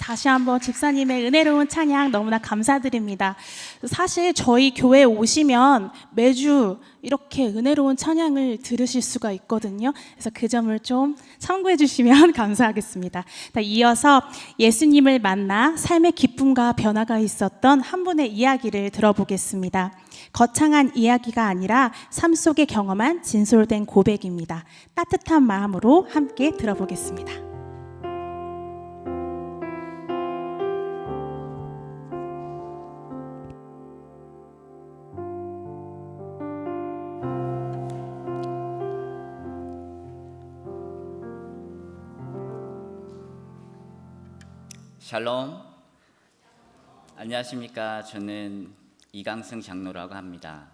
다시 한번 집사님의 은혜로운 찬양 너무나 감사드립니다. 사실 저희 교회에 오시면 매주 이렇게 은혜로운 찬양을 들으실 수가 있거든요. 그래서 그 점을 좀 참고해 주시면 감사하겠습니다. 이어서 예수님을 만나 삶의 기쁨과 변화가 있었던 한 분의 이야기를 들어보겠습니다. 거창한 이야기가 아니라 삶 속에 경험한 진솔된 고백입니다. 따뜻한 마음으로 함께 들어보겠습니다. 샬롬. 안녕하십니까. 저는 이강승 장로라고 합니다.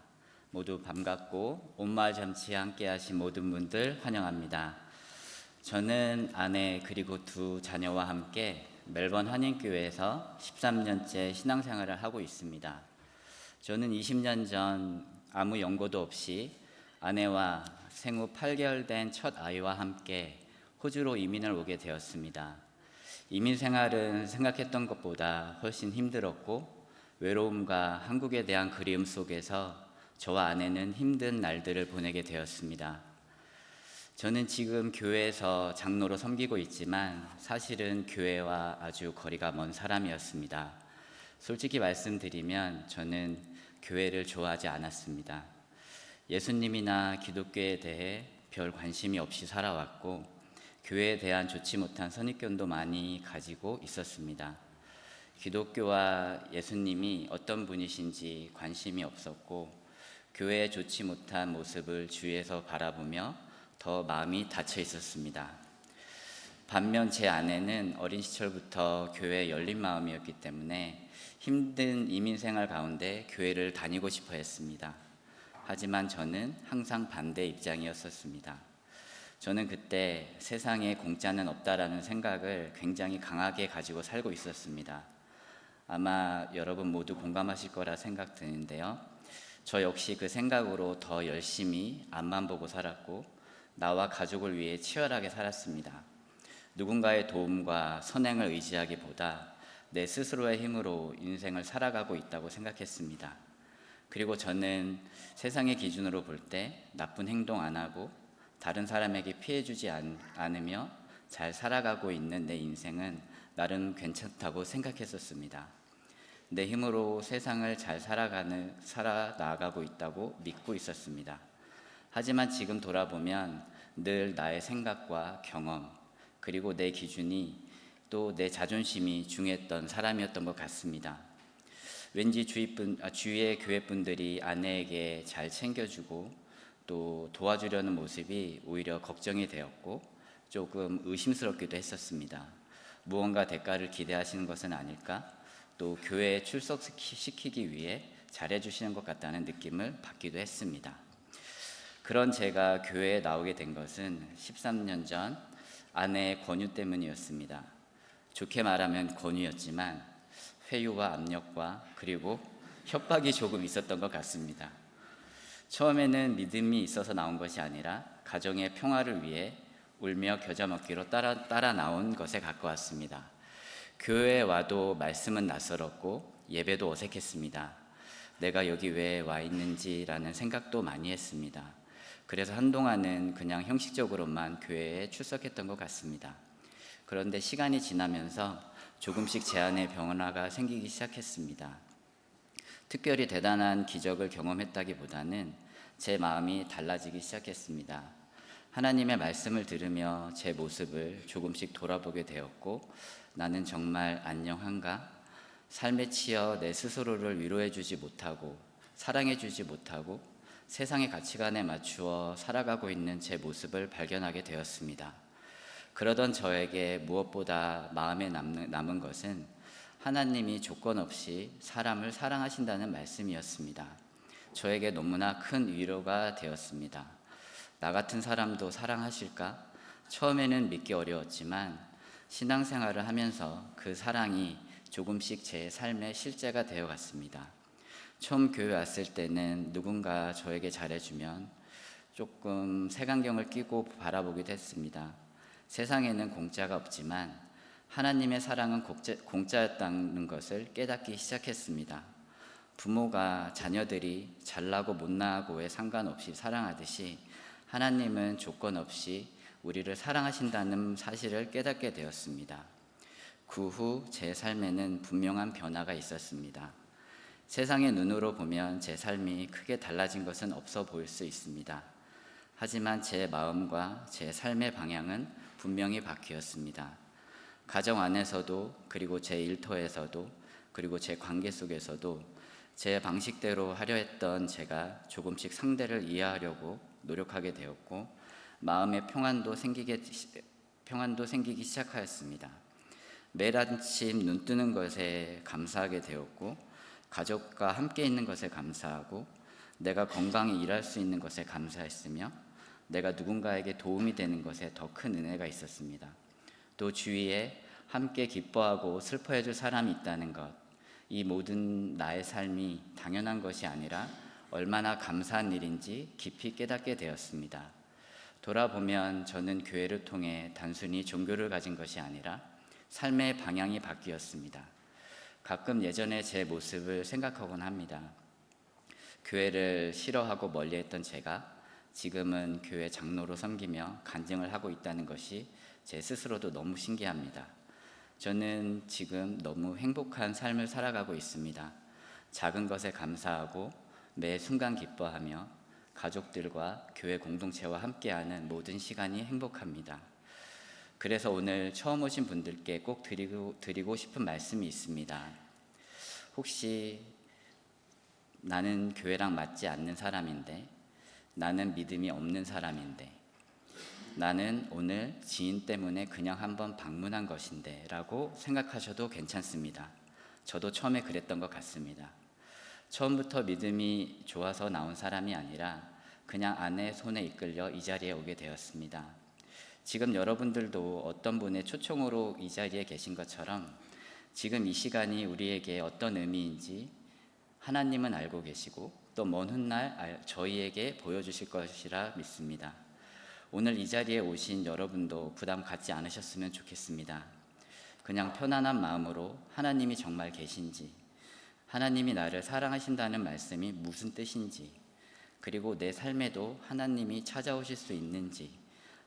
모두 반갑고 온마을 잔치에 함께 하신 모든 분들 환영합니다. 저는 아내 그리고 두 자녀와 함께 멜번 한인교회에서 13년째 신앙생활을 하고 있습니다. 저는 20년 전 아무 연고도 없이 아내와 생후 8개월 된 첫 아이와 함께 호주로 이민을 오게 되었습니다. 이민 생활은 생각했던 것보다 훨씬 힘들었고 외로움과 한국에 대한 그리움 속에서 저와 아내는 힘든 날들을 보내게 되었습니다. 저는 지금 교회에서 장로로 섬기고 있지만 사실은 교회와 아주 거리가 먼 사람이었습니다. 솔직히 말씀드리면 저는 교회를 좋아하지 않았습니다. 예수님이나 기독교에 대해 별 관심이 없이 살아왔고 교회에 대한 좋지 못한 선입견도 많이 가지고 있었습니다. 기독교와 예수님이 어떤 분이신지 관심이 없었고 교회의 좋지 못한 모습을 주위에서 바라보며 더 마음이 닫혀 있었습니다. 반면 제 아내는 어린 시절부터 교회에 열린 마음이었기 때문에 힘든 이민 생활 가운데 교회를 다니고 싶어 했습니다. 하지만 저는 항상 반대 입장이었었습니다. 저는 그때 세상에 공짜는 없다라는 생각을 굉장히 강하게 가지고 살고 있었습니다. 아마 여러분 모두 공감하실 거라 생각드는데요. 저 역시 그 생각으로 더 열심히 앞만 보고 살았고 나와 가족을 위해 치열하게 살았습니다. 누군가의 도움과 선행을 의지하기보다 내 스스로의 힘으로 인생을 살아가고 있다고 생각했습니다. 그리고 저는 세상의 기준으로 볼 때 나쁜 행동 안 하고 다른 사람에게 피해 주지 않으며 잘 살아가고 있는 내 인생은 나름 괜찮다고 생각했었습니다. 내 힘으로 세상을 잘 살아나가고 있다고 믿고 있었습니다. 하지만 지금 돌아보면 늘 나의 생각과 경험 그리고 내 기준이 또 내 자존심이 중요했던 사람이었던 것 같습니다. 왠지 주위의 교회분들이 아내에게 잘 챙겨주고 또 도와주려는 모습이 오히려 걱정이 되었고 조금 의심스럽기도 했었습니다. 무언가 대가를 기대하시는 것은 아닐까? 또 교회에 출석시키기 위해 잘해주시는 것 같다는 느낌을 받기도 했습니다. 그런 제가 교회에 나오게 된 것은 13년 전 아내의 권유 때문이었습니다. 좋게 말하면 권유였지만 회유와 압력과 그리고 협박이 조금 있었던 것 같습니다. 처음에는 믿음이 있어서 나온 것이 아니라 가정의 평화를 위해 울며 겨자 먹기로 따라 나온 것에 가까웠습니다. 교회에 와도 말씀은 낯설었고 예배도 어색했습니다. 내가 여기 왜 와 있는지라는 생각도 많이 했습니다. 그래서 한동안은 그냥 형식적으로만 교회에 출석했던 것 같습니다. 그런데 시간이 지나면서 조금씩 제 안에 변화가 생기기 시작했습니다. 특별히 대단한 기적을 경험했다기보다는 제 마음이 달라지기 시작했습니다. 하나님의 말씀을 들으며 제 모습을 조금씩 돌아보게 되었고 나는 정말 안녕한가? 삶에 치여 내 스스로를 위로해주지 못하고 사랑해주지 못하고 세상의 가치관에 맞추어 살아가고 있는 제 모습을 발견하게 되었습니다. 그러던 저에게 무엇보다 마음에 남은 것은 하나님이 조건 없이 사람을 사랑하신다는 말씀이었습니다. 저에게 너무나 큰 위로가 되었습니다. 나 같은 사람도 사랑하실까? 처음에는 믿기 어려웠지만 신앙생활을 하면서 그 사랑이 조금씩 제 삶의 실제가 되어갔습니다. 처음 교회 왔을 때는 누군가 저에게 잘해주면 조금 색안경을 끼고 바라보기도 했습니다. 세상에는 공짜가 없지만 하나님의 사랑은 공짜였다는 것을 깨닫기 시작했습니다. 부모가 자녀들이 잘나고 못나고에 상관없이 사랑하듯이 하나님은 조건 없이 우리를 사랑하신다는 사실을 깨닫게 되었습니다. 그 후 제 삶에는 분명한 변화가 있었습니다. 세상의 눈으로 보면 제 삶이 크게 달라진 것은 없어 보일 수 있습니다. 하지만 제 마음과 제 삶의 방향은 분명히 바뀌었습니다. 가정 안에서도, 그리고 제 일터에서도, 그리고 제 관계 속에서도 제 방식대로 하려 했던 제가 조금씩 상대를 이해하려고 노력하게 되었고, 마음의 평안도 생기기 시작하였습니다. 매일 아침 눈 뜨는 것에 감사하게 되었고, 가족과 함께 있는 것에 감사하고, 내가 건강히 일할 수 있는 것에 감사했으며, 내가 누군가에게 도움이 되는 것에 더 큰 은혜가 있었습니다. 또 주위에 함께 기뻐하고 슬퍼해 줄 사람이 있다는 것, 이 모든 나의 삶이 당연한 것이 아니라 얼마나 감사한 일인지 깊이 깨닫게 되었습니다. 돌아보면 저는 교회를 통해 단순히 종교를 가진 것이 아니라 삶의 방향이 바뀌었습니다. 가끔 예전의 제 모습을 생각하곤 합니다. 교회를 싫어하고 멀리했던 제가 지금은 교회 장로로 섬기며 간증을 하고 있다는 것이 제 스스로도 너무 신기합니다. 저는 지금 너무 행복한 삶을 살아가고 있습니다. 작은 것에 감사하고 매 순간 기뻐하며 가족들과 교회 공동체와 함께하는 모든 시간이 행복합니다. 그래서 오늘 처음 오신 분들께 꼭 드리고 싶은 말씀이 있습니다. 혹시 나는 교회랑 맞지 않는 사람인데, 나는 믿음이 없는 사람인데, 나는 오늘 지인 때문에 그냥 한번 방문한 것인데 라고 생각하셔도 괜찮습니다. 저도 처음에 그랬던 것 같습니다. 처음부터 믿음이 좋아서 나온 사람이 아니라 그냥 아내의 손에 이끌려 이 자리에 오게 되었습니다. 지금 여러분들도 어떤 분의 초청으로 이 자리에 계신 것처럼 지금 이 시간이 우리에게 어떤 의미인지 하나님은 알고 계시고 또 먼 훗날 저희에게 보여주실 것이라 믿습니다. 오늘 이 자리에 오신 여러분도 부담 갖지 않으셨으면 좋겠습니다. 그냥 편안한 마음으로 하나님이 정말 계신지, 하나님이 나를 사랑하신다는 말씀이 무슨 뜻인지, 그리고 내 삶에도 하나님이 찾아오실 수 있는지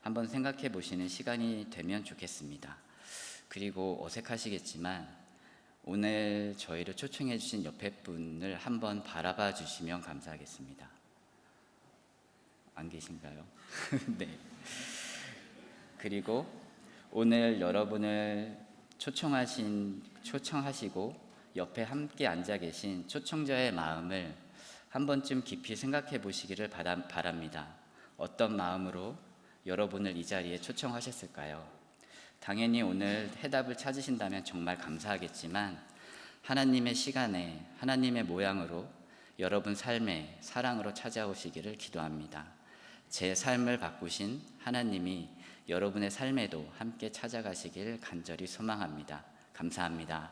한번 생각해 보시는 시간이 되면 좋겠습니다. 그리고 어색하시겠지만 오늘 저희를 초청해 주신 옆에 분을 한번 바라봐 주시면 감사하겠습니다. 안 계신가요? 네. 그리고 오늘 여러분을 초청하시고 옆에 함께 앉아 계신 초청자의 마음을 한 번쯤 깊이 생각해 보시기를 바랍니다. 어떤 마음으로 여러분을 이 자리에 초청하셨을까요? 당연히 오늘 해답을 찾으신다면 정말 감사하겠지만 하나님의 시간에 하나님의 모양으로 여러분 삶에 사랑으로 찾아오시기를 기도합니다. 제 삶을 바꾸신 하나님이 여러분의 삶에도 함께 찾아가시길 간절히 소망합니다. 감사합니다.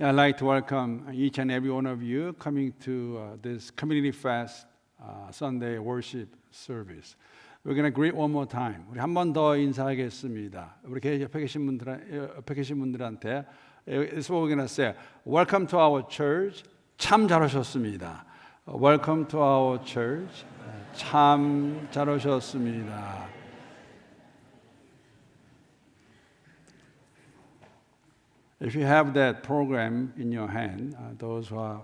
I'd like to welcome each and every one of you coming to this Community Fest Sunday worship service. We're going to greet one more time. 우리 한 번 더 인사하겠습니다. 우리 옆에 계신 분들한테 It's what we're going to say. Welcome to our church. 참 잘 오셨습니다. Welcome to our church. 참 잘 오셨습니다. If you have that program in your hand, those who are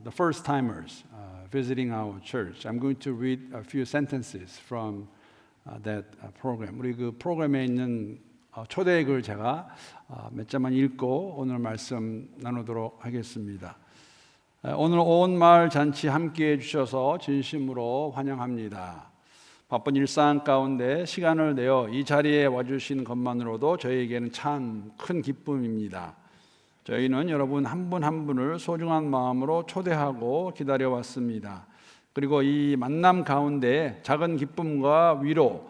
the first timers visiting our church, I'm going to read a few sentences from that program. 우리 그 프로그램에 있는 초대글 제가 몇 자만 읽고 오늘 말씀 나누도록 하겠습니다. 오늘 온 마을 잔치 함께해 주셔서 진심으로 환영합니다. 바쁜 일상 가운데 시간을 내어 이 자리에 와주신 것만으로도 저희에게는 참 큰 기쁨입니다. 저희는 여러분 한 분 한 분을 소중한 마음으로 초대하고 기다려왔습니다. 그리고 이 만남 가운데 작은 기쁨과 위로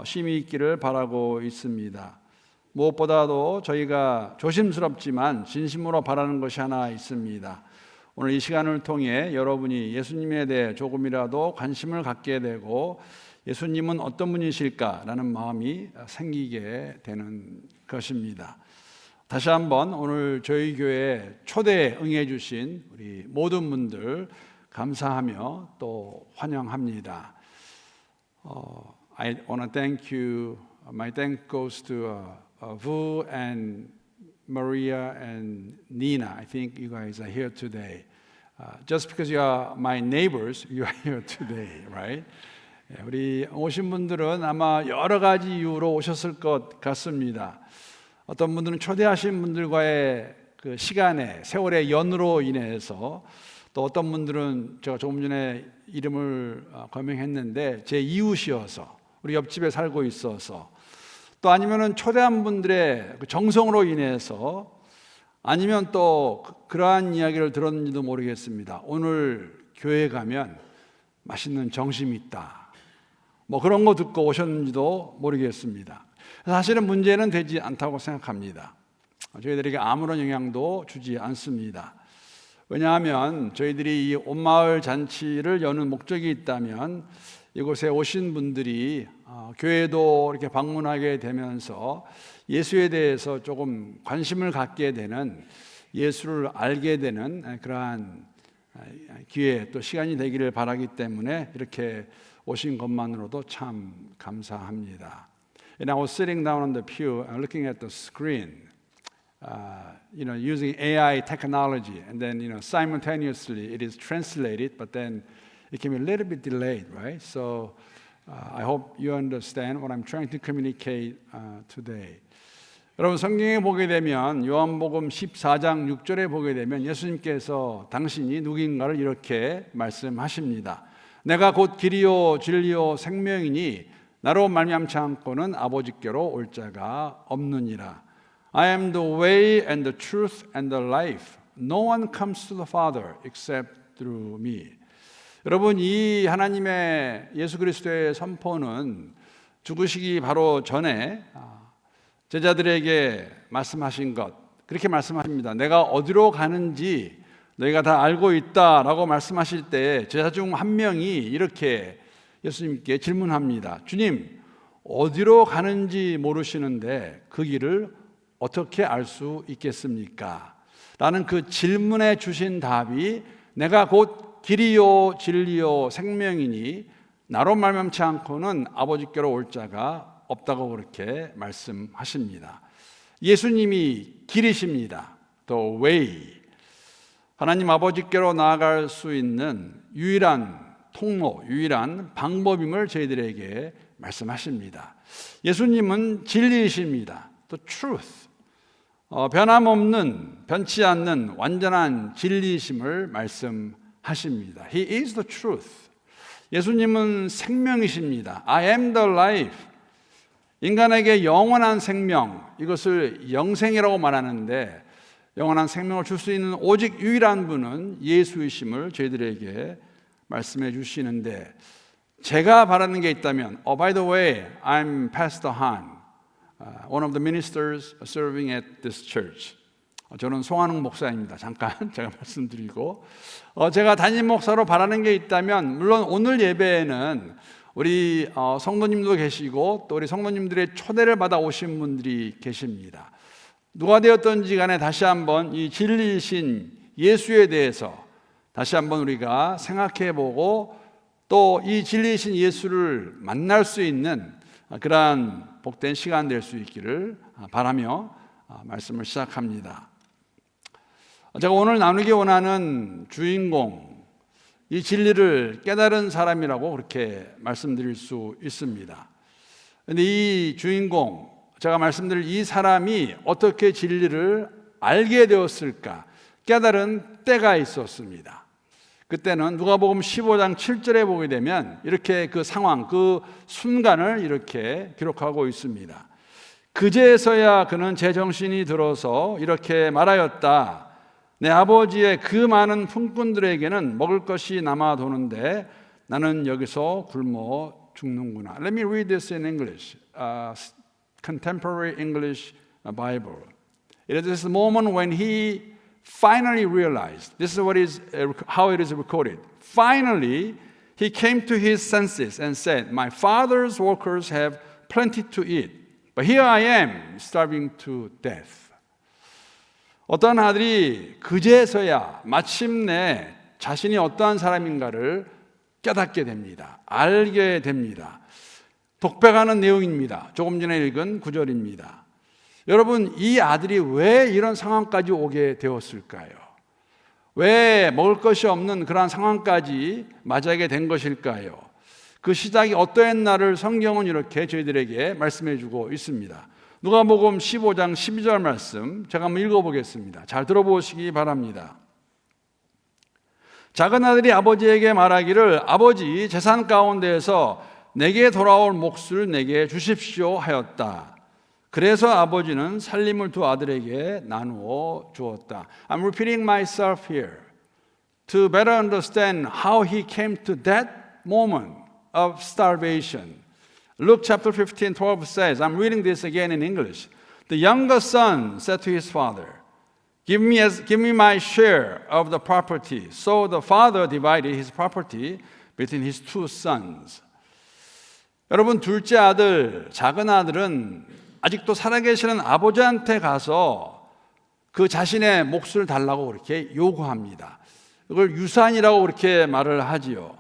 쉼이 있기를 바라고 있습니다. 무엇보다도 저희가 조심스럽지만 진심으로 바라는 것이 하나 있습니다. 오늘 이 시간을 통해 여러분이 예수님에 대해 조금이라도 관심을 갖게 되고 예수님은 어떤 분이실까라는 마음이 생기게 되는 것입니다. 다시 한번 오늘 저희 교회 초대에 응해 주신 우리 모든 분들 감사하며 또 환영합니다. I want to thank you. My thank goes to Vu and Maria and Nina. I think you guys are here today. Just because you are my neighbors, you are here today, right? 우리 오신 분들은 아마 여러 가지 이유로 오셨을 것 같습니다. 어떤 분들은 초대하신 분들과의 그 시간의 세월의 연으로 인해서, 또 어떤 분들은 제가 조금 전에 이름을 거명했는데 제 이웃이어서 우리 옆집에 살고 있어서, 또 아니면은 초대한 분들의 정성으로 인해서, 아니면 또 그러한 이야기를 들었는지도 모르겠습니다. 오늘 교회 가면 맛있는 점심이 있다, 뭐 그런 거 듣고 오셨는지도 모르겠습니다. 사실은 문제는 되지 않다고 생각합니다. 저희들에게 아무런 영향도 주지 않습니다. 왜냐하면 저희들이 이 온마을 잔치를 여는 목적이 있다면 이곳에 오신 분들이 교회도 이렇게 방문하게 되면서 예수에 대해서 조금 관심을 갖게 되는, 예수를 알게 되는 그러한 기회 또 시간이 되기를 바라기 때문에 이렇게 오신 것만으로도 참 감사합니다. And I was sitting down on the pew and looking at the screen, using AI technology, and then simultaneously it is translated, but then it can be a little bit delayed, right? So I hope you understand what I'm trying to communicate today. 여러분 성경에 보게 되면 요한복음 14장 6절에 보게 되면 예수님께서 당신이 누구인가를 이렇게 말씀하십니다. 내가 곧 길이요 진리요 생명이니 나로 말미암지 않고는 아버지께로 올 자가 없느니라. I am the way and the truth and the life. No one comes to the Father except through me. 여러분, 이 하나님의 예수 그리스도의 선포는 죽으시기 바로 전에 제자들에게 말씀하신 것, 그렇게 말씀하십니다. 내가 어디로 가는지 너희가 다 알고 있다라고 말씀하실 때 제자 중 한 명이 이렇게 예수님께 질문합니다. 주님, 어디로 가는지 모르시는데 그 길을 어떻게 알 수 있겠습니까? 라는 그 질문에 주신 답이 내가 곧 길이요 진리요 생명이니 나로 말미암지 않고는 아버지께로 올 자가 없다고 그렇게 말씀하십니다. 예수님이 길이십니다. The way. 하나님 아버지께로 나아갈 수 있는 유일한 통로, 유일한 방법임을 저희들에게 말씀하십니다. 예수님은 진리이십니다. The truth. 변함없는, 변치 않는 완전한 진리이심을 말씀하십니다. He is the truth. 예수님은 생명이십니다. I am the life. 인간에게 영원한 생명, 이것을 영생이라고 말하는데 영원한 생명을 줄 수 있는 오직 유일한 분은 예수이심을 저희들에게 말씀해 주시는데, 제가 바라는 게 있다면, by the way, I'm Pastor Han, one of the ministers serving at this church. 저는 송한웅 목사입니다. 잠깐 제가 말씀드리고, 제가 담임 목사로 바라는 게 있다면, 물론 오늘 예배에는 우리 성도님도 계시고 또 우리 성도님들의 초대를 받아 오신 분들이 계십니다. 누가 되었던지 간에 다시 한번 이 진리이신 예수에 대해서 다시 한번 우리가 생각해 보고, 또 이 진리이신 예수를 만날 수 있는 그러한 복된 시간 될 수 있기를 바라며 말씀을 시작합니다. 제가 오늘 나누기 원하는 주인공, 이 진리를 깨달은 사람이라고 그렇게 말씀드릴 수 있습니다. 그런데 이 주인공, 제가 말씀드릴 이 사람이 어떻게 진리를 알게 되었을까? 깨달은 때가 있었습니다. 그때는 누가복음 15장 7절에 보게 되면 이렇게 그 상황, 그 순간을 이렇게 기록하고 있습니다. 그제서야 그는 제정신이 들어서 이렇게 말하였다. 내 아버지의 그 많은 품꾼들에게는 먹을 것이 남아 도는데 나는 여기서 굶어 죽는구나. Let me read this in English, contemporary English Bible. It is this moment when he finally realized, this is how it is recorded. Finally, he came to his senses and said, my father's workers have plenty to eat, but here I am starving to death. 어떤 아들이 그제서야 마침내 자신이 어떠한 사람인가를 깨닫게 됩니다. 알게 됩니다. 독백하는 내용입니다. 조금 전에 읽은 구절입니다. 여러분, 이 아들이 왜 이런 상황까지 오게 되었을까요? 왜 먹을 것이 없는 그러한 상황까지 맞이하게 된 것일까요? 그 시작이 어떠했나를 성경은 이렇게 저희들에게 말씀해 주고 있습니다. 누가복음 15장 12절 말씀 제가 한번 읽어보겠습니다. 잘 들어보시기 바랍니다. 작은 아들이 아버지에게 말하기를 아버지 재산 가운데에서 내게 돌아올 몫을 내게 주십시오 하였다. 그래서 아버지는 살림을 두 아들에게 나누어 주었다. I'm repeating myself here to better understand how he came to that moment of starvation. Luke chapter 15:12 says, I'm reading this again in English. The younger son said to his father, give me my share of the property. So the father divided his property between his two sons. 여러분, 둘째 아들, 작은 아들은 아직도 살아계시는 아버지한테 가서 그 자신의 몫을 달라고 그렇게 요구합니다. 이걸 유산이라고 그렇게 말을 하지요.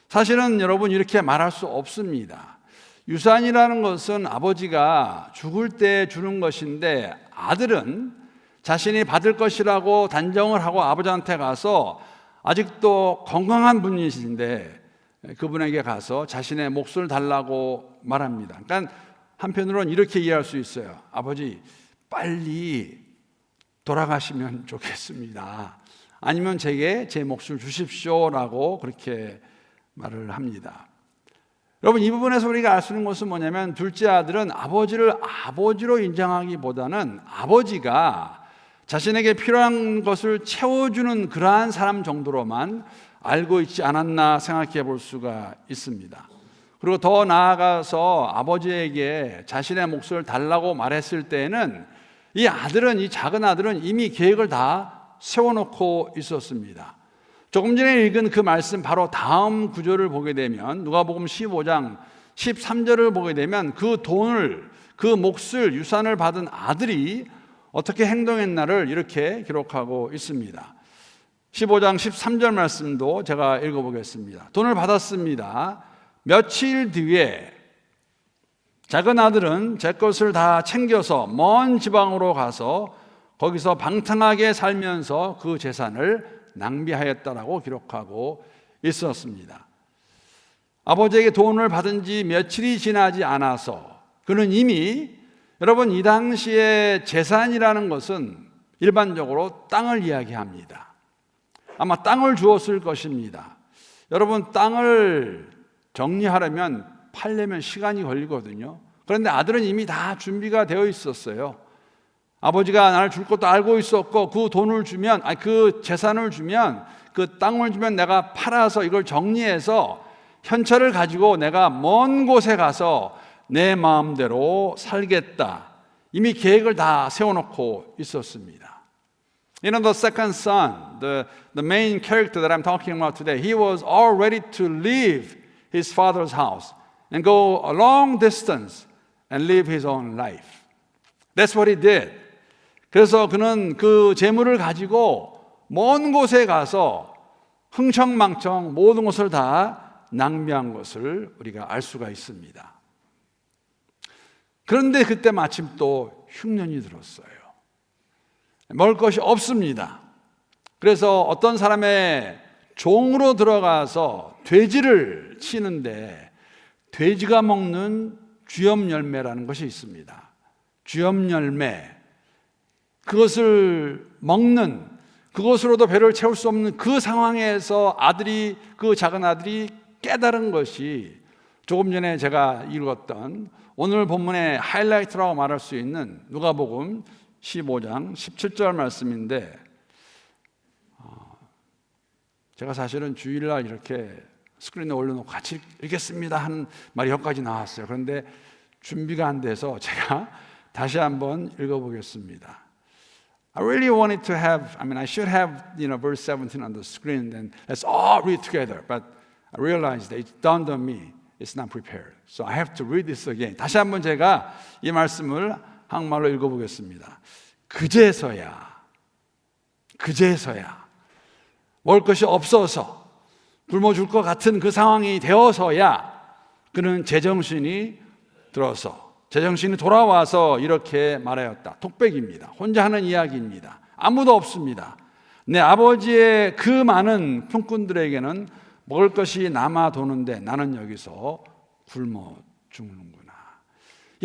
사실은 여러분 이렇게 말할 수 없습니다. 유산이라는 것은 아버지가 죽을 때 주는 것인데 아들은 자신이 받을 것이라고 단정을 하고 아버지한테 가서 아직도 건강한 분이신데 그분에게 가서 자신의 몫을 달라고 말합니다. 그러니까 한편으로는 이렇게 이해할 수 있어요. 아버지 빨리 돌아가시면 좋겠습니다. 아니면 제게 제 몫을 주십시오라고 그렇게 말을 합니다. 여러분, 이 부분에서 우리가 알 수 있는 것은 뭐냐면 둘째 아들은 아버지를 아버지로 인정하기보다는 아버지가 자신에게 필요한 것을 채워주는 그러한 사람 정도로만 알고 있지 않았나 생각해 볼 수가 있습니다. 그리고 더 나아가서 아버지에게 자신의 몫을 달라고 말했을 때에는 이 아들은, 이 작은 아들은 이미 계획을 다 세워놓고 있었습니다. 조금 전에 읽은 그 말씀 바로 다음 구절을 보게 되면 누가복음 15장 13절을 보게 되면 그 돈을, 그 몫을, 유산을 받은 아들이 어떻게 행동했나를 이렇게 기록하고 있습니다. 15장 13절 말씀도 제가 읽어보겠습니다. 돈을 받았습니다. 며칠 뒤에 작은 아들은 제 것을 다 챙겨서 먼 지방으로 가서 거기서 방탕하게 살면서 그 재산을 낭비하였다라고 기록하고 있었습니다. 아버지에게 돈을 받은 지 며칠이 지나지 않아서 그는 이미, 여러분, 이 당시에 재산이라는 것은 일반적으로 땅을 이야기합니다. 아마 땅을 주었을 것입니다. 여러분, 땅을 정리하려면 팔려면 시간이 걸리거든요. 그런데 아들은 이미 다 준비가 되어 있었어요. 아버지가 나를 줄 것도 알고 있었고 그 돈을 주면, 그 재산을 주면, 그 땅을 주면 내가 팔아서 이걸 정리해서 현찰을 가지고 내가 먼 곳에 가서 내 마음대로 살겠다. 이미 계획을 다 세워놓고 있었습니다. You know, the second son, the main character that I'm talking about today, he was all ready to leave his father's house and go a long distance and live his own life. That's what he did. 그래서 그는 그 재물을 가지고 먼 곳에 가서 흥청망청 모든 것을 다 낭비한 것을 우리가 알 수가 있습니다. 그런데 그때 마침 또 흉년이 들었어요. 먹을 것이 없습니다. 그래서 어떤 사람의 종으로 들어가서 돼지를 치는데 돼지가 먹는 쥐염 열매라는 것이 있습니다. 쥐염 열매, 그것을 먹는, 그것으로도 배를 채울 수 없는 그 상황에서 그 작은 아들이 깨달은 것이 조금 전에 제가 읽었던 오늘 본문의 하이라이트라고 말할 수 있는 누가복음 15장 17절 말씀인데, 제가 사실은 주일날 이렇게 스크린에 올려놓고 같이 읽겠습니다 하는 말이 여기까지 나왔어요. 그런데 준비가 안 돼서 제가 다시 한번 읽어보겠습니다. I really wanted to I should have, verse 17 on the screen, then let's all read together. But I realized that it dawned on me, it's not prepared. So I have to read this again. 다시 한번 제가 이 말씀을 한국말로 읽어보겠습니다. 그제서야 먹을 것이 없어서 굶어 죽을 것 같은 그 상황이 되어서야 그는 제정신이 돌아와서 이렇게 말하였다. 독백입니다. 혼자 하는 이야기입니다. 아무도 없습니다. 내 아버지의 그 많은 품꾼들에게는 먹을 것이 남아 도는데 나는 여기서 굶어 죽는구나.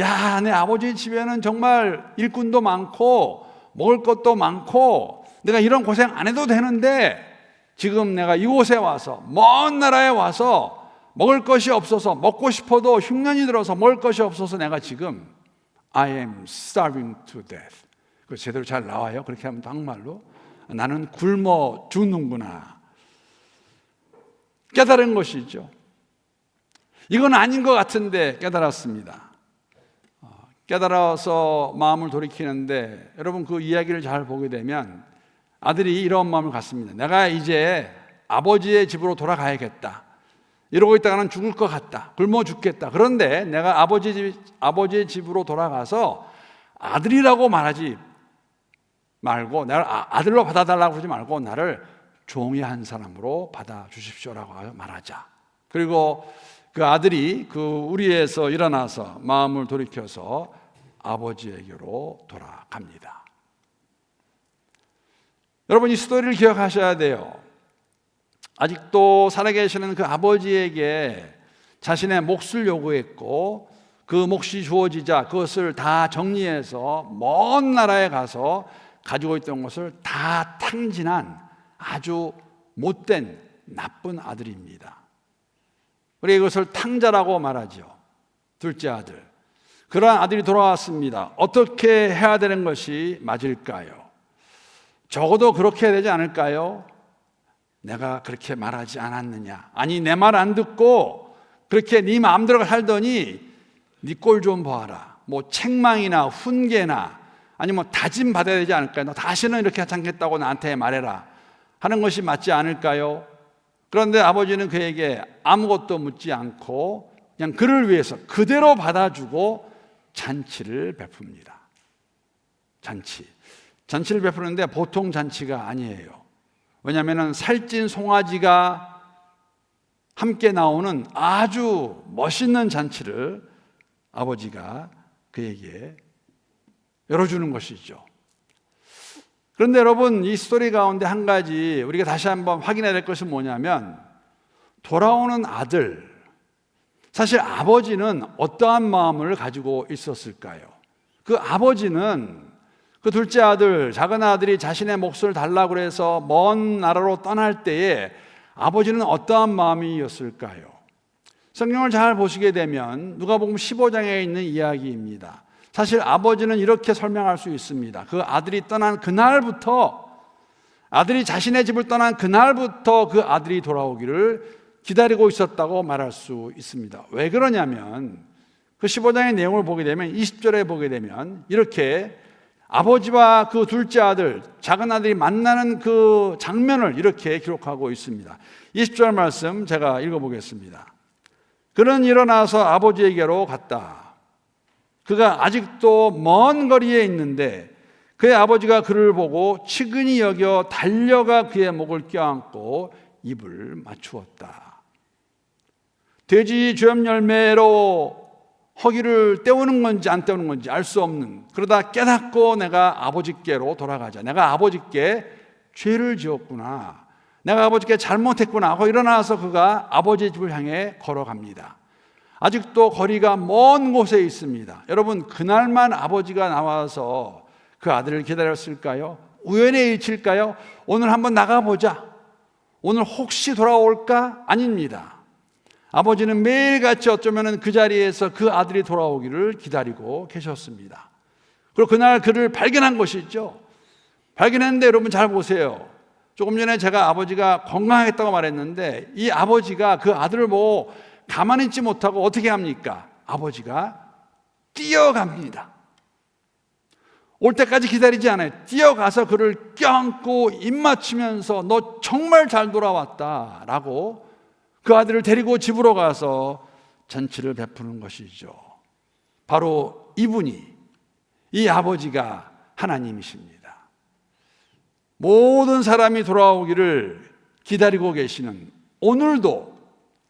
야, 내 아버지 집에는 정말 일꾼도 많고 먹을 것도 많고 내가 이런 고생 안 해도 되는데 지금 내가 이곳에 와서, 먼 나라에 와서 먹을 것이 없어서, 먹고 싶어도 흉년이 들어서 먹을 것이 없어서 내가 지금 I am starving to death. 그 제대로 잘 나와요? 그렇게 하면 한국말로 나는 굶어 죽는구나. 깨달은 것이죠. 이건 아닌 것 같은데 깨달았습니다. 깨달아서 마음을 돌이키는데 여러분 그 이야기를 잘 보게 되면 아들이 이런 마음을 갖습니다. 내가 이제 아버지의 집으로 돌아가야겠다. 이러고 있다가는 죽을 것 같다. 굶어 죽겠다. 그런데 내가 아버지의 집으로 돌아가서 아들이라고 말하지 말고, 나를 아들로 받아달라고 그러지 말고 나를 종의 한 사람으로 받아주십시오라고 말하자. 그리고 그 아들이 그 우리에서 일어나서 마음을 돌이켜서 아버지에게로 돌아갑니다. 여러분 이 스토리를 기억하셔야 돼요. 아직도 살아계시는 그 아버지에게 자신의 몫을 요구했고 그 몫이 주어지자 그것을 다 정리해서 먼 나라에 가서 가지고 있던 것을 다 탕진한 아주 못된 나쁜 아들입니다. 우리 이것을 탕자라고 말하죠. 둘째 아들. 그러한 아들이 돌아왔습니다. 어떻게 해야 되는 것이 맞을까요? 적어도 그렇게 해야 되지 않을까요? 내가 그렇게 말하지 않았느냐? 아니 내 말 안 듣고 그렇게 네 마음대로 살더니 네 꼴 좀 봐라. 뭐 책망이나 훈계나 아니면 다짐 받아야 되지 않을까요? 너 다시는 이렇게 하지 않겠다고 나한테 말해라 하는 것이 맞지 않을까요? 그런데 아버지는 그에게 아무것도 묻지 않고 그냥 그를 위해서 그대로 받아주고 잔치를 베풉니다. 잔치를 베푸는데 보통 잔치가 아니에요. 왜냐하면 살찐 송아지가 함께 나오는 아주 멋있는 잔치를 아버지가 그에게 열어주는 것이죠. 그런데 여러분 이 스토리 가운데 한 가지 우리가 다시 한번 확인해야 될 것은 뭐냐면 돌아오는 아들, 사실 아버지는 어떠한 마음을 가지고 있었을까요? 그 아버지는 그 둘째 아들, 작은 아들이 자신의 몫을 달라고 해서 먼 나라로 떠날 때에 아버지는 어떠한 마음이었을까요? 성경을 잘 보시게 되면 누가복음 15장에 있는 이야기입니다. 사실 아버지는 이렇게 설명할 수 있습니다. 그 아들이 떠난 그날부터, 아들이 자신의 집을 떠난 그날부터 그 아들이 돌아오기를 기다리고 있었다고 말할 수 있습니다. 왜 그러냐면 그 15장의 내용을 보게 되면 20절에 보게 되면 이렇게 아버지와 그 둘째 아들, 작은 아들이 만나는 그 장면을 이렇게 기록하고 있습니다. 20절 말씀 제가 읽어보겠습니다. 그는 일어나서 아버지에게로 갔다. 그가 아직도 먼 거리에 있는데 그의 아버지가 그를 보고 측은히 여겨 달려가 그의 목을 껴안고 입을 맞추었다. 돼지 쥐염 열매로 허기를 때우는 건지 안 때우는 건지 알 수 없는, 그러다 깨닫고 내가 아버지께로 돌아가자. 내가 아버지께 죄를 지었구나. 내가 아버지께 잘못했구나 하고 일어나서 그가 아버지 집을 향해 걸어갑니다. 아직도 거리가 먼 곳에 있습니다. 여러분, 그날만 아버지가 나와서 그 아들을 기다렸을까요? 우연의 일치일까요? 오늘 한번 나가보자, 오늘 혹시 돌아올까? 아닙니다. 아버지는 매일같이 어쩌면 그 자리에서 그 아들이 돌아오기를 기다리고 계셨습니다. 그리고 그날 그를 발견한 것이죠. 발견했는데 여러분 잘 보세요. 조금 전에 제가 아버지가 건강하겠다고 말했는데 이 아버지가 그 아들을 보고 가만히 있지 못하고 어떻게 합니까? 아버지가 뛰어갑니다. 올 때까지 기다리지 않아요. 뛰어가서 그를 껴안고 입 맞추면서 너 정말 잘 돌아왔다 라고 그 아들을 데리고 집으로 가서 잔치를 베푸는 것이죠. 바로 이분이, 이 아버지가 하나님이십니다. 모든 사람이 돌아오기를 기다리고 계시는, 오늘도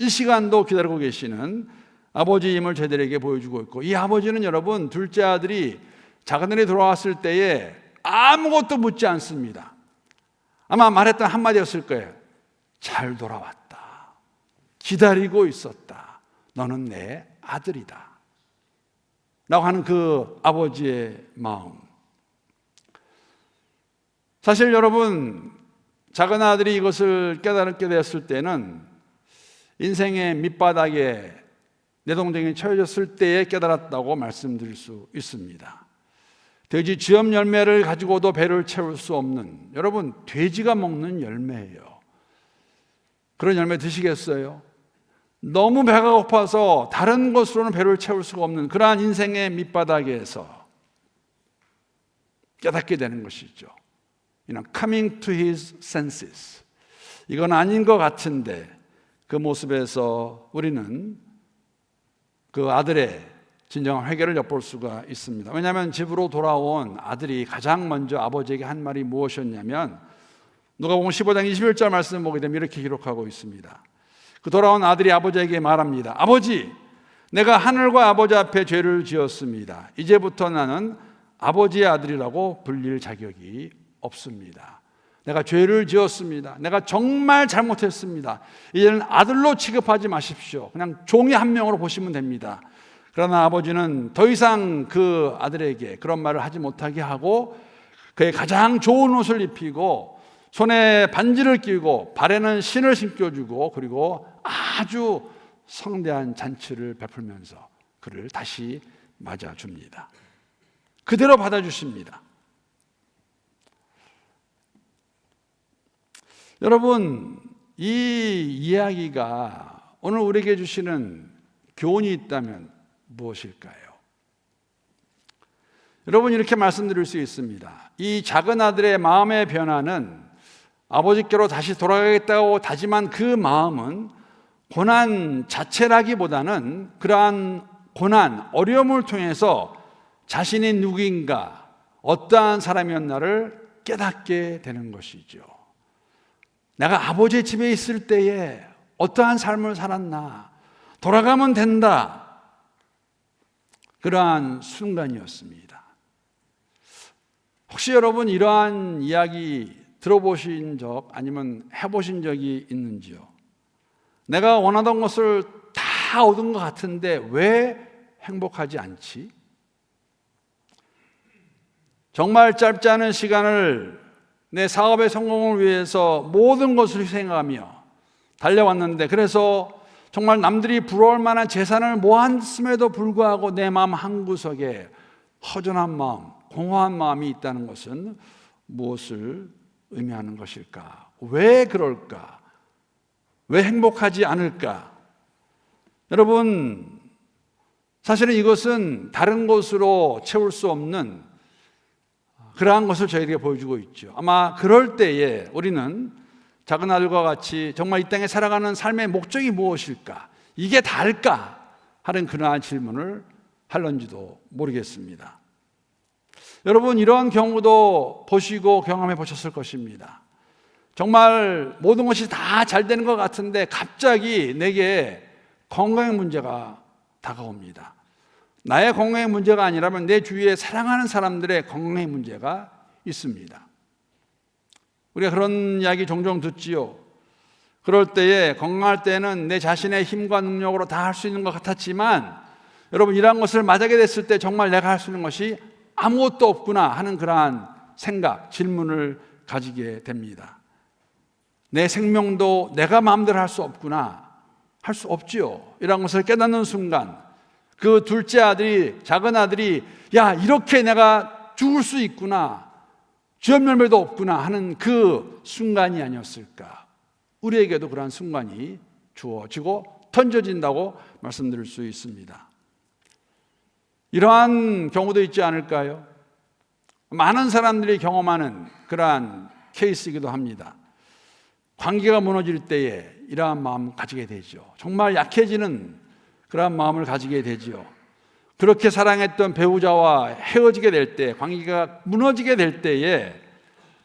이 시간도 기다리고 계시는 아버지임을 저희들에게 보여주고 있고, 이 아버지는 여러분 둘째 아들이 작은 아들이 돌아왔을 때에 아무것도 묻지 않습니다. 아마 말했던 한마디였을 거예요. 잘 돌아왔다. 기다리고 있었다. 너는 내 아들이다. 라고 하는 그 아버지의 마음. 사실 여러분, 작은 아들이 이것을 깨달게 되었을 때는 인생의 밑바닥에 내동댕이 처해졌을 때에 깨달았다고 말씀드릴 수 있습니다. 돼지 쥐염 열매를 가지고도 배를 채울 수 없는, 여러분 돼지가 먹는 열매예요. 그런 열매 드시겠어요? 너무 배가 고파서 다른 것으로는 배를 채울 수가 없는 그러한 인생의 밑바닥에서 깨닫게 되는 것이죠. Coming to his senses. 이건 아닌 것 같은데 그 모습에서 우리는 그 아들의 진정한 회개를 엿볼 수가 있습니다. 왜냐하면 집으로 돌아온 아들이 가장 먼저 아버지에게 한 말이 무엇이었냐면, 누가복음 15장 21절 말씀 보게 되면 이렇게 기록하고 있습니다. 그 돌아온 아들이 아버지에게 말합니다. 아버지, 내가 하늘과 아버지 앞에 죄를 지었습니다. 이제부터 나는 아버지의 아들이라고 불릴 자격이 없습니다. 내가 죄를 지었습니다. 내가 정말 잘못했습니다. 이제는 아들로 취급하지 마십시오. 그냥 종이 한 명으로 보시면 됩니다. 그러나 아버지는 더 이상 그 아들에게 그런 말을 하지 못하게 하고 그의 가장 좋은 옷을 입히고 손에 반지를 끼고 발에는 신을 신겨주고 그리고 아주 성대한 잔치를 베풀면서 그를 다시 맞아줍니다. 그대로 받아주십니다. 여러분, 이 이야기가 오늘 우리에게 주시는 교훈이 있다면 무엇일까요? 여러분, 이렇게 말씀드릴 수 있습니다. 이 작은 아들의 마음의 변화는 아버지께로 다시 돌아가겠다고 다짐한 그 마음은 고난 자체라기보다는 그러한 고난, 어려움을 통해서 자신이 누구인가, 어떠한 사람이었나를 깨닫게 되는 것이죠. 내가 아버지의 집에 있을 때에 어떠한 삶을 살았나, 돌아가면 된다. 그러한 순간이었습니다. 혹시 여러분 이러한 이야기 들어보신 적 아니면 해보신 적이 있는지요? 내가 원하던 것을 다 얻은 것 같은데 왜 행복하지 않지? 정말 짧지 않은 시간을 내 사업의 성공을 위해서 모든 것을 희생하며 달려왔는데, 그래서 정말 남들이 부러울 만한 재산을 모았음에도 불구하고 내 마음 한구석에 허전한 마음, 공허한 마음이 있다는 것은 무엇을 의미하는 것일까? 왜 그럴까? 왜 행복하지 않을까? 여러분, 사실은 이것은 다른 것으로 채울 수 없는 그러한 것을 저희에게 보여주고 있죠. 아마 그럴 때에 우리는 작은 아들과 같이 정말 이 땅에 살아가는 삶의 목적이 무엇일까? 이게 다일까? 하는 그러한 질문을 할런지도 모르겠습니다. 여러분, 이런 경우도 보시고 경험해 보셨을 것입니다. 정말 모든 것이 다 잘 되는 것 같은데 갑자기 내게 건강의 문제가 다가옵니다. 나의 건강의 문제가 아니라면 내 주위에 사랑하는 사람들의 건강의 문제가 있습니다. 우리가 그런 이야기 종종 듣지요. 그럴 때에 건강할 때는 내 자신의 힘과 능력으로 다 할 수 있는 것 같았지만 여러분, 이러한 것을 맞게 됐을 때 정말 내가 할 수 있는 것이 아무것도 없구나 하는 그러한 생각, 질문을 가지게 됩니다. 내 생명도 내가 마음대로 할 수 없구나, 할 수 없지요. 이런 것을 깨닫는 순간 그 둘째 아들이, 작은 아들이 야, 이렇게 내가 죽을 수 있구나, 주엽 열매도 없구나 하는 그 순간이 아니었을까. 우리에게도 그러한 순간이 주어지고 던져진다고 말씀드릴 수 있습니다. 이러한 경우도 있지 않을까요? 많은 사람들이 경험하는 그러한 케이스이기도 합니다. 관계가 무너질 때에 이러한 마음을 가지게 되죠. 정말 약해지는 그러한 마음을 가지게 되죠. 그렇게 사랑했던 배우자와 헤어지게 될 때, 관계가 무너지게 될 때에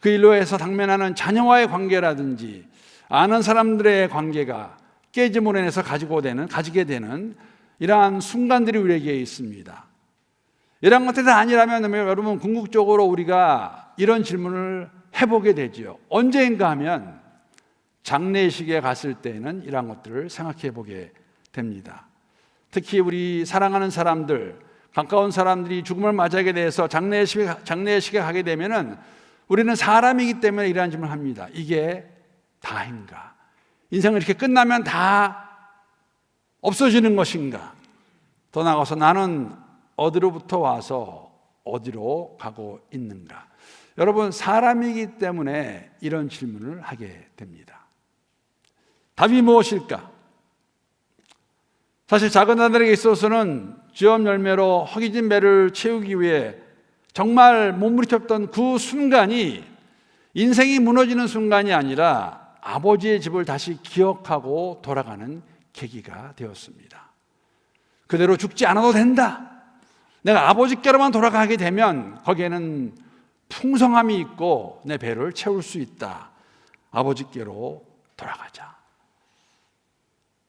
그 일로 해서 당면하는 자녀와의 관계라든지 아는 사람들의 관계가 깨짐으로 인해서 가지게 되는 이러한 순간들이 우리에게 있습니다. 이런 것들이 아니라면 여러분, 궁극적으로 우리가 이런 질문을 해보게 되죠. 언제인가 하면 장례식에 갔을 때는 이러한 것들을 생각해 보게 됩니다. 특히 우리 사랑하는 사람들, 가까운 사람들이 죽음을 맞이하게 돼서 장례식에 가게 되면은 우리는 사람이기 때문에 이러한 질문을 합니다. 이게 다인가? 인생은 이렇게 끝나면 다 없어지는 것인가? 더 나아가서 나는 어디로부터 와서 어디로 가고 있는가? 여러분, 사람이기 때문에 이런 질문을 하게 됩니다. 답이 무엇일까? 사실 작은 아들에게 있어서는 주엽 열매로 허기진 배를 채우기 위해 정말 몸부림쳤던 그 순간이 인생이 무너지는 순간이 아니라 아버지의 집을 다시 기억하고 돌아가는 계기가 되었습니다. 그대로 죽지 않아도 된다. 내가 아버지께로만 돌아가게 되면 거기에는 풍성함이 있고 내 배를 채울 수 있다. 아버지께로 돌아가자.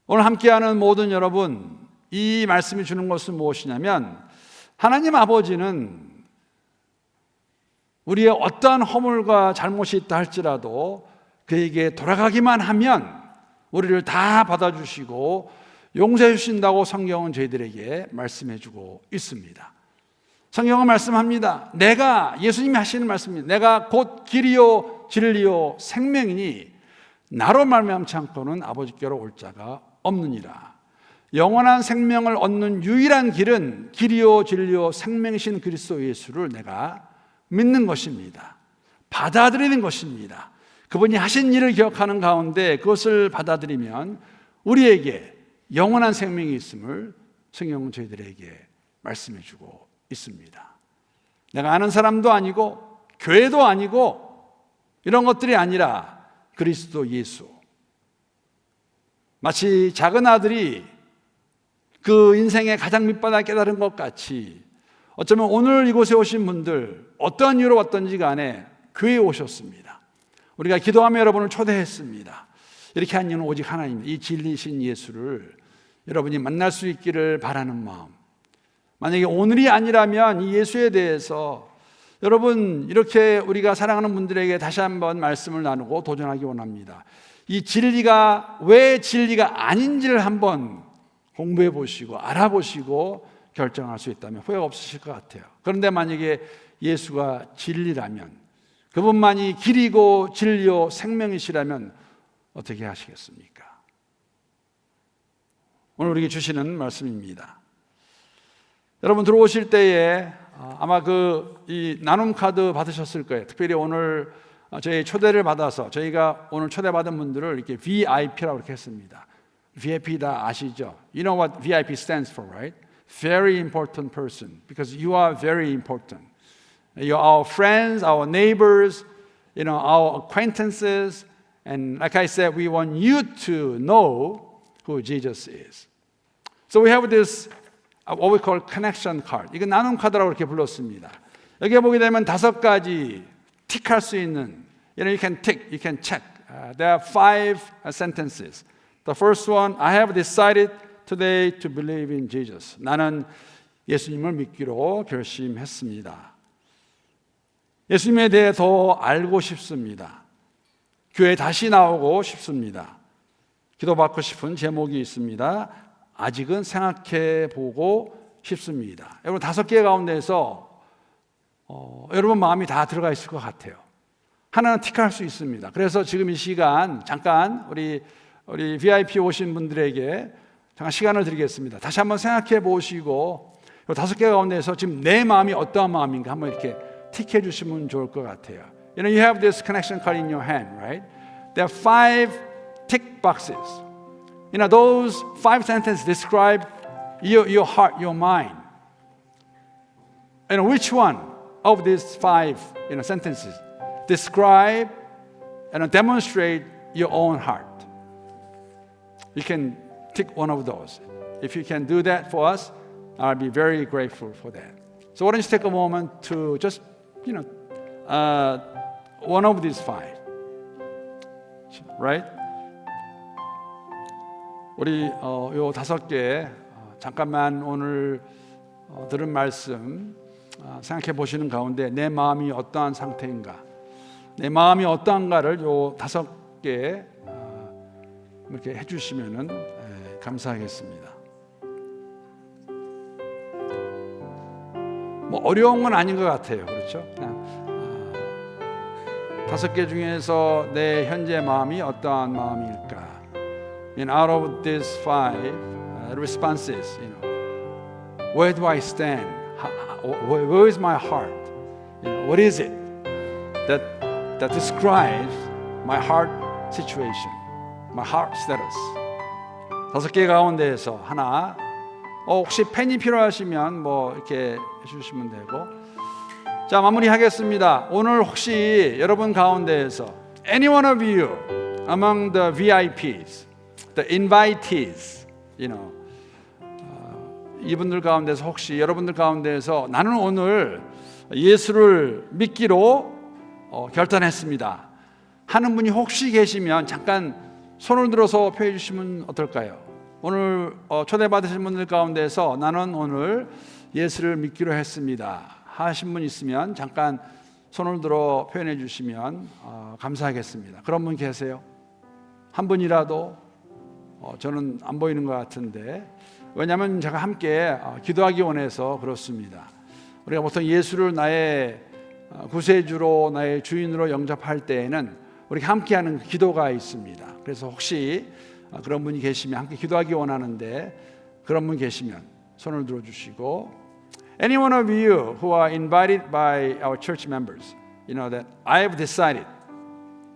오늘 함께하는 모든 여러분, 이 말씀이 주는 것은 무엇이냐면 하나님 아버지는 우리의 어떠한 허물과 잘못이 있다 할지라도 그에게 돌아가기만 하면 우리를 다 받아주시고 용서해 주신다고 성경은 저희들에게 말씀해 주고 있습니다. 성경은 말씀합니다. 예수님이 하시는 말씀입니다. 내가 곧 길이요 진리요 생명이니 나로 말미암지 않고는 아버지께로 올 자가 없느니라. 영원한 생명을 얻는 유일한 길은 길이요 진리요 생명이신 그리스도 예수를 내가 믿는 것입니다. 받아들이는 것입니다. 그분이 하신 일을 기억하는 가운데 그것을 받아들이면 우리에게 영원한 생명이 있음을 성경은 저희들에게 말씀해 주고 있습니다. 내가 아는 사람도 아니고 교회도 아니고 이런 것들이 아니라 그리스도 예수. 마치 작은 아들이 그 인생의 가장 밑바닥 깨달은 것 같이 어쩌면 오늘 이곳에 오신 분들 어떠한 이유로 왔던지 간에 교회에 오셨습니다. 우리가 기도하며 여러분을 초대했습니다. 이렇게 한 이유는 오직 하나입니다. 이 진리신 예수를 여러분이 만날 수 있기를 바라는 마음. 만약에 오늘이 아니라면 이 예수에 대해서 여러분 이렇게 우리가 사랑하는 분들에게 다시 한번 말씀을 나누고 도전하기 원합니다. 이 진리가 왜 진리가 아닌지를 한번 공부해 보시고 알아보시고 결정할 수 있다면 후회가 없으실 것 같아요. 그런데 만약에 예수가 진리라면, 그분만이 길이고 진리요 생명이시라면 어떻게 하시겠습니까? 오늘 우리에게 주시는 말씀입니다. 여러분 들어오실 때에 아마 이 나눔 카드 받으셨을 거예요. 특별히 오늘 저희 초대를 받아서 저희가 오늘 초대받은 분들을 이렇게 VIP라고 이렇게 했습니다. VIP 다 아시죠? You know what VIP stands for, right? Very important person, because you are very important. You're our friends, our neighbors, our acquaintances. And like I said, we want you to know who Jesus is. So we have this what we call connection card. 이건 나눔 카드라고 이렇게 불렀습니다. 여기에 보게 되면 5가지 틱할 수 있는, you can tick, you can check. There are 5 sentences. The first one, I have decided today to believe in Jesus. 나는 예수님을 믿기로 결심했습니다. 예수님에 대해 더 알고 싶습니다. 교회에 다시 나오고 싶습니다. 기도받고 싶은 제목이 있습니다. 아직은 생각해 보고 싶습니다. 여러분 5개 가운데서 여러분 마음이 다 들어가 있을 것 같아요. 하나는 틱할 수 있습니다. 그래서 지금 이 시간 잠깐 우리 VIP 오신 분들에게 잠깐 시간을 드리겠습니다. 다시 한번 생각해 보시고 5개 가운데서 지금 내 마음이 어떠한 마음인가 한번 이렇게 틱해 주시면 좋을 것 같아요. You have this connection card in your hand, right? There are 5 tick boxes. Those 5 sentences describe your heart, your mind. Which one of these 5 sentences describe and demonstrate your own heart? You can tick one of those. If you can do that for us, I'll be very grateful for that. So why don't you take a moment to just, one of these 5, right? 우리 요 5개 잠깐만 오늘 들은 말씀 생각해 보시는 가운데 내 마음이 어떠한 상태인가, 내 마음이 어떠한가를 요 5개 이렇게 해주시면은 감사하겠습니다. 뭐 어려운 건 아닌 것 같아요, 그렇죠? 그냥 5개 중에서 내 현재 마음이 어떠한 마음일까? And out of these 5 responses, where do I stand? Where is my heart? What is it that describes my heart situation, my heart status? 5개 가운데에서 하나. 혹시 펜이 필요하시면 뭐 이렇게 해주시면 되고. 자, 마무리하겠습니다. 오늘 혹시 여러분 가운데에서 any one of you among the VIPs, the invitees, 이분들 가운데서 혹시 여러분들 가운데에서 나는 오늘 예수를 믿기로 결단했습니다 하는 분이 혹시 계시면 잠깐 손을 들어서 표해 주시면 어떨까요? 오늘 초대받으신 분들 가운데서 나는 오늘 예수를 믿기로 했습니다 하신 분 있으면 잠깐 손을 들어 표현해 주시면 감사하겠습니다. 그런 분 계세요? 한 분이라도? 저는 안 보이는 것 같은데, 왜냐하면 제가 함께 기도하기 원해서 그렇습니다. 우리가 보통 예수를 나의 구세주로 나의 주인으로 영접할 때에는 우리가 함께하는 기도가 있습니다. 그래서 혹시 그런 분이 계시면 함께 기도하기 원하는데 그런 분 계시면 손을 들어주시고, any one of you who are invited by our church members, that I have decided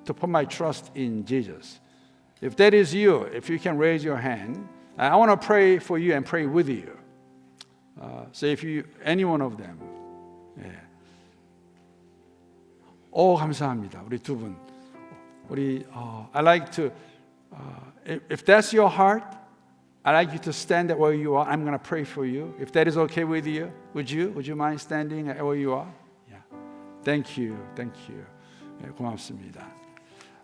to put my trust in Jesus. If that is you, if you can raise your hand, I want to pray for you and pray with you. So if you, any one of them, 감사합니다. 우리 두 분, I like to, if that's your heart, I'd like you to stand where you are. I'm going to pray for you. If that is okay with you, would you mind standing where you are? Yeah. Thank you. 고맙습니다.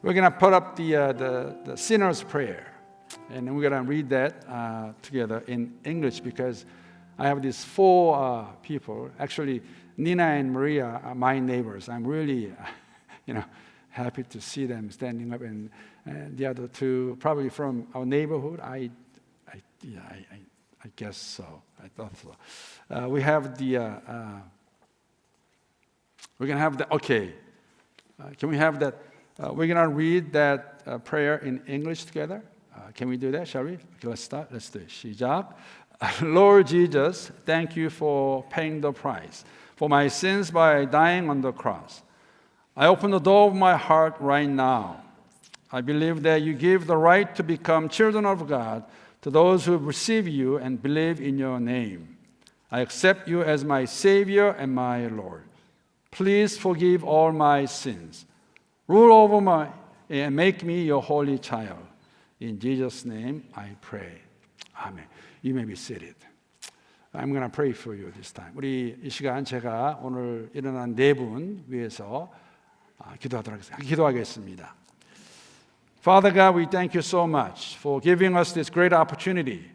We're going to put up the sinner's prayer, and we're going to read that together in English because I have these 4 people. Actually, Nina and Maria are my neighbors. I'm really, happy to see them standing up, and the other 2 probably from our neighborhood. I guess so. I thought so. We have we're going to have the, okay. Can we have that? We're going to read that prayer in English together. Can we do that? Shall we? Okay, let's start. Let's do it. 시작. Lord Jesus, thank you for paying the price for my sins by dying on the cross. I open the door of my heart right now. I believe that you give the right to become children of God to those who receive you and believe in your name. I accept you as my Savior and my Lord. Please forgive all my sins. Rule over my and make me your holy child. In Jesus' name I pray. Amen. You may be seated. I'm going to pray for you this time. 우리 이 시간 제가 오늘 일어난 네 분 위해서 기도하겠습니다. Father God, we thank you so much for giving us this great opportunity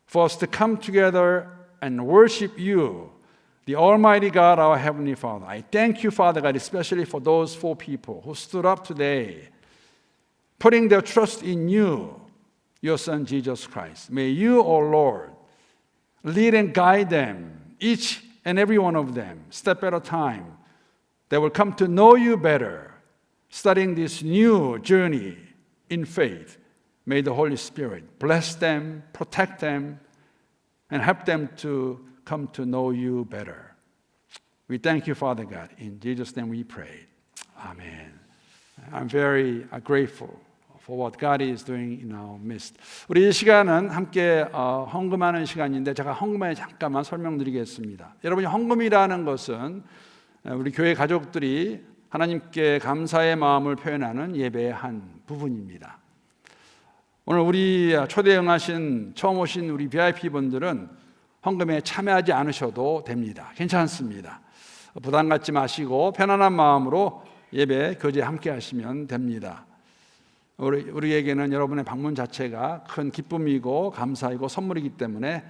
for us to come together and worship you, the Almighty God, our Heavenly Father. I thank you, Father God, especially for those 4 people who stood up today, putting their trust in you, your Son, Jesus Christ. May you, O Lord, lead and guide them, each and every one of them, step at a time. They will come to know you better, starting this new journey in faith. May the Holy Spirit bless them, protect them, and help them to come to know you better. We thank you, Father God. In Jesus' name we pray. Amen. I'm very grateful for what God is doing in our midst. 우리 이 시간은 함께 헌금하는 시간인데 제가 헌금에 잠깐만 설명드리겠습니다. 여러분이 헌금이라는 것은 우리 교회 가족들이 하나님께 감사의 마음을 표현하는 예배의 한 부분입니다. 오늘 우리 초대 응하신 처음 오신 우리 VIP 분들은 헌금에 참여하지 않으셔도 됩니다. 괜찮습니다. 부담 갖지 마시고 편안한 마음으로 예배 교제 함께 하시면 됩니다. 우리에게는 여러분의 방문 자체가 큰 기쁨이고 감사이고 선물이기 때문에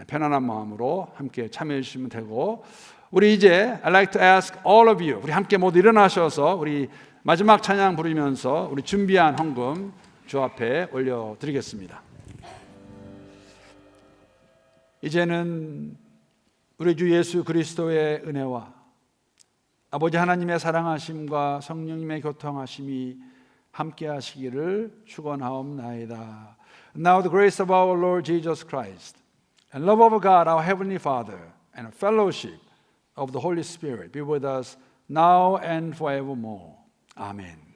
편안한 마음으로 함께 참여해 주시면 되고, 우리 이제 I'd like to ask all of you, 우리 함께 모두 일어나셔서 우리 마지막 찬양 부르면서 우리 준비한 헌금 주 앞에 올려드리겠습니다. 이제는 우리 주 예수 그리스도의 은혜와 아버지 하나님의 사랑하심과 성령님의 교통하심이 함께 하시기를 축원하옵나이다. Now the grace of our Lord Jesus Christ and love of God our Heavenly Father and a fellowship of the Holy Spirit be with us now and forevermore. Amen.